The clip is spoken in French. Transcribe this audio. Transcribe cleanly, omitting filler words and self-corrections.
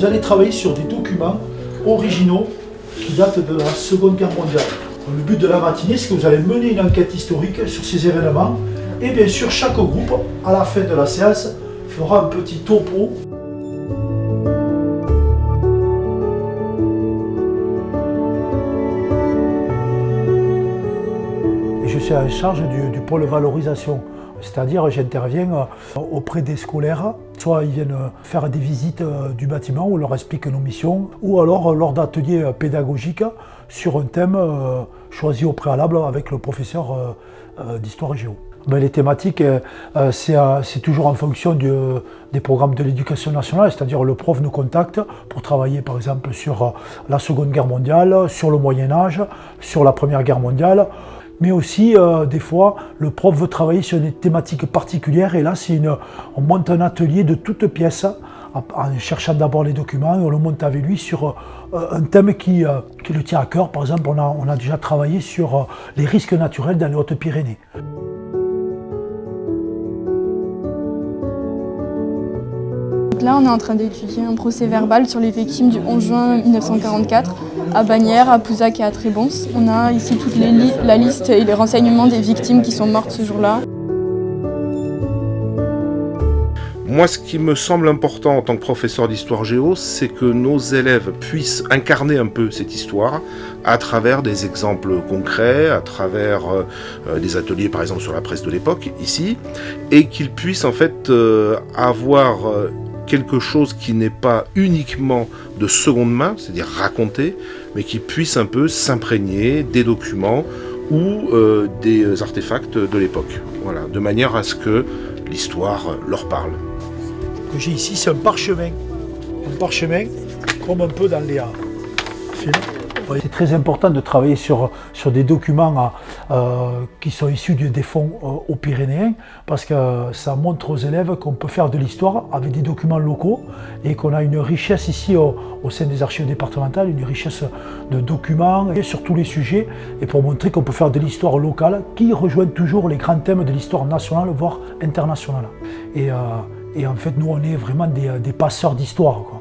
vous allez travailler sur des documents originaux qui datent de la Seconde Guerre mondiale. Le but de la matinée, c'est que vous allez mener une enquête historique sur ces événements et bien sûr chaque groupe, à la fin de la séance, fera un petit topo. Je suis en charge du pôle valorisation, c'est-à-dire j'interviens auprès des scolaires, soit ils viennent faire des visites du bâtiment où on leur explique nos missions, ou alors lors d'ateliers pédagogiques sur un thème choisi au préalable avec le professeur d'histoire et géo. Les thématiques, c'est toujours en fonction des programmes de l'éducation nationale, c'est-à-dire le prof nous contacte pour travailler par exemple sur la Seconde Guerre mondiale, sur le Moyen-Âge, sur la Première Guerre mondiale. Mais aussi, des fois, le prof veut travailler sur des thématiques particulières et là, on monte un atelier de toutes pièces en cherchant d'abord les documents et on le monte avec lui sur un thème qui le tient à cœur. Par exemple, on a déjà travaillé sur les risques naturels dans les Hautes-Pyrénées. Là, on est en train d'étudier un procès verbal sur les victimes du 11 juin 1944 à Bagnères, à Pouzac et à Trébons. On a ici toute la liste et les renseignements des victimes qui sont mortes ce jour-là. Moi, ce qui me semble important en tant que professeur d'histoire géo, c'est que nos élèves puissent incarner un peu cette histoire à travers des exemples concrets, à travers des ateliers par exemple sur la presse de l'époque, ici, et qu'ils puissent en fait avoir quelque chose qui n'est pas uniquement de seconde main, c'est-à-dire raconté, mais qui puisse un peu s'imprégner des documents ou des artefacts de l'époque, voilà, de manière à ce que l'histoire leur parle. Ce que j'ai ici, c'est un parchemin comme un peu dans les films. C'est très important de travailler sur des documents qui sont issus des fonds aux Pyrénéens parce que ça montre aux élèves qu'on peut faire de l'histoire avec des documents locaux et qu'on a une richesse ici au sein des archives départementales, une richesse de documents sur tous les sujets et pour montrer qu'on peut faire de l'histoire locale qui rejoint toujours les grands thèmes de l'histoire nationale voire internationale. Et en fait, nous, on est vraiment des passeurs d'histoire, quoi.